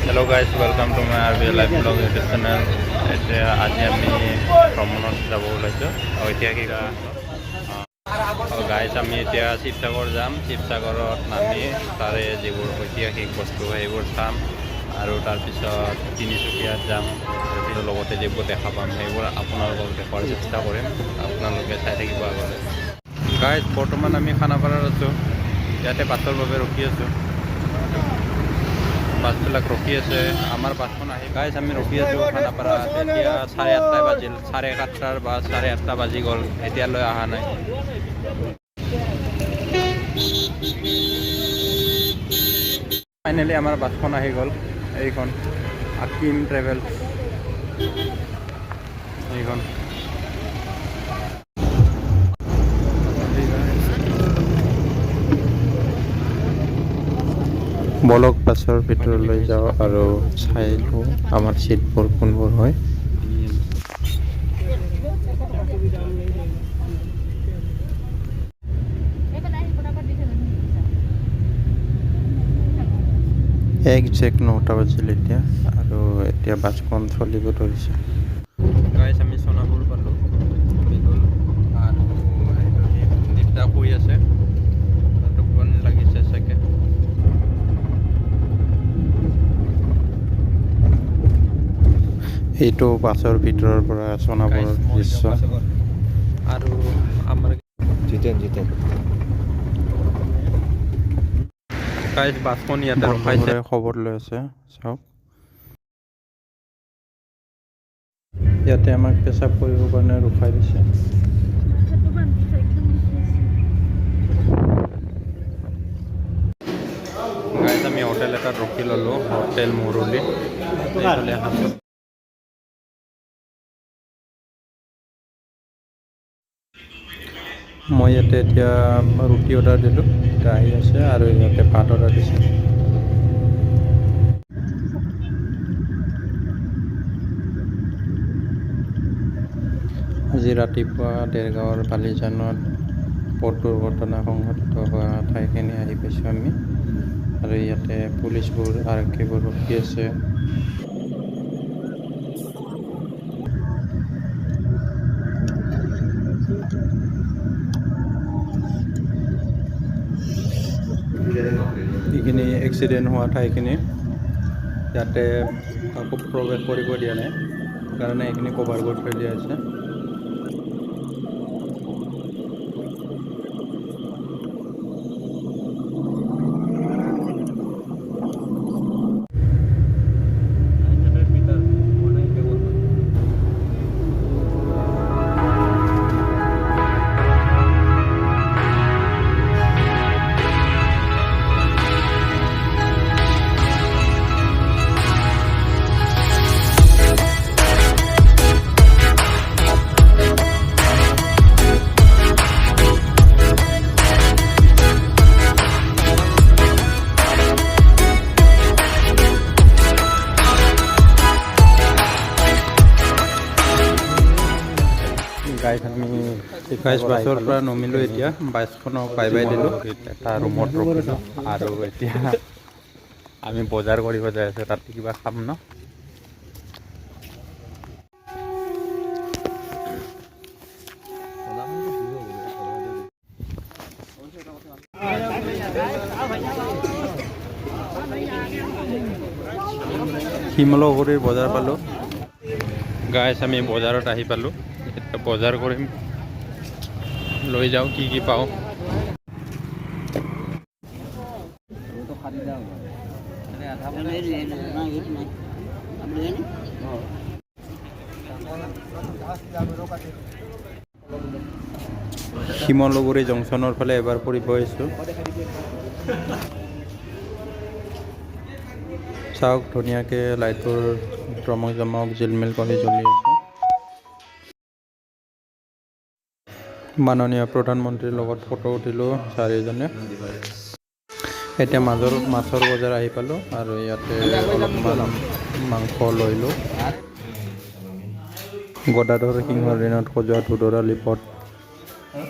Hello guys, welcome to my RV Life Vlog YouTube channel. এতিয়া আজি আমি ভ্ৰমণত যাব ওলাইছোঁ ঐতিহাসিক গাইজ আমি এতিয়া শিৱসাগৰ যাম। শিৱসাগৰত নামি তাৰে যিবোৰ ঐতিহাসিক বস্তু সেইবোৰ চাম আৰু তাৰপিছত তিনিচুকীয়াত যাম আৰু লগতে যিবোৰ দেখা পাম সেইবোৰ আপোনালোকক দেখুৱাৰ চেষ্টা কৰিম। আপোনালোকে চাই থাকিব আগলৈ। গাইজ বৰ্তমান আমি খানাপাৰাত আছোঁ। ইয়াতে বাছৰ বাবে ৰখি আছোঁ। বাছবিলাক ৰখি আছে। আমাৰ বাছখন আহি গাইজ আমি ৰখি আছোঁ খানাপাৰাত। এতিয়া 8:30 বাজিল, 7:30 বা 8:30 বাজি গ'ল, এতিয়ালৈ অহা নাই। ফাইনেলি আমাৰ বাছখন আহি গ'ল। এইখন আকিম ট্ৰেভেলছ, এইখন বলক বাছৰ ভিতৰলৈ যাওঁ আৰু চাই লওঁ আমাৰ চিটবোৰ কোনবোৰ হয়। একজেক্ট 9টা বাজিল এতিয়া আৰু এতিয়া বাছখন চলিব ধৰিছে। গাইজ আমি সোণাপুৰ পালোঁ আৰু দীপদা শুই আছে, টোপনি লাগিছে চাগে। এইটো বাছৰ ভিতৰৰ পৰা সোণাপুৰৰ দৃশ্য আৰু আমাৰ গাইজ বাছখন ইয়াতে ৰখাইছে, খবৰ লৈ আছে চাওক। ইয়াতে আমাক পেচাব কৰিবৰ কাৰণে ৰখাই দিছে। গাইজ আমি হোটেল এটাত ৰখি ল'লোঁ, হোটেল মুৰুলি। মই ইয়াতে এতিয়া ৰুটি অৰ্ডাৰ দিলোঁ, এতিয়া আহি আছে আৰু ইয়াতে ভাত অৰ্ডাৰ দিছে। আজি ৰাতিপুৱা দেৰগাঁৱৰ বালিজানত পথ দুৰ্ঘটনা সংঘটিত হোৱা ঠাইখিনি আহি পাইছোঁ আমি আৰু ইয়াতে পুলিচবোৰ আৰক্ষীবোৰ ৰখি আছে। এইখিনি এক্সিডেণ্ট হোৱা ঠাইখিনি, ইয়াতে কাকো প্ৰৱেশ কৰিব দিয়া নাই, সেইকাৰণে এইখিনি কভাৰ কৰি থৈ দিয়া হৈছে। গাইজ বাছৰ পৰা নমিলোঁ, এতিয়া বাছখনক বাই বাই দিলোঁ, এটা ৰুমত ৰখিলোঁ আৰু এতিয়া আমি বজাৰ কৰিব যাই আছোঁ। তাতে কিবা খাম ন। শিমলুগুৰিৰ বজাৰ পালোঁ। গাইজ আমি বজাৰত আহি পালোঁ, এতিয়া বজাৰ কৰিম, লৈ যাওঁ কি কি পাওঁ। শিমলুগুৰি জংচনৰ ফালে এবাৰ ফুৰিব আহিছোঁ। চাওক ধুনীয়াকৈ লাইটৰ জমক জমক জিলমিল কৰি জ্বলি আছে। মাননীয় প্ৰধানমন্ত্ৰীৰ লগত ফটো উঠিলোঁ চাৰিজনে। এতিয়া মাছৰ বজাৰ আহি পালোঁ আৰু ইয়াতে অলপমান মাংস লৈলোঁ। গদাধৰ সিংহৰ দিনত সজোৱা ধুধৰালি পথ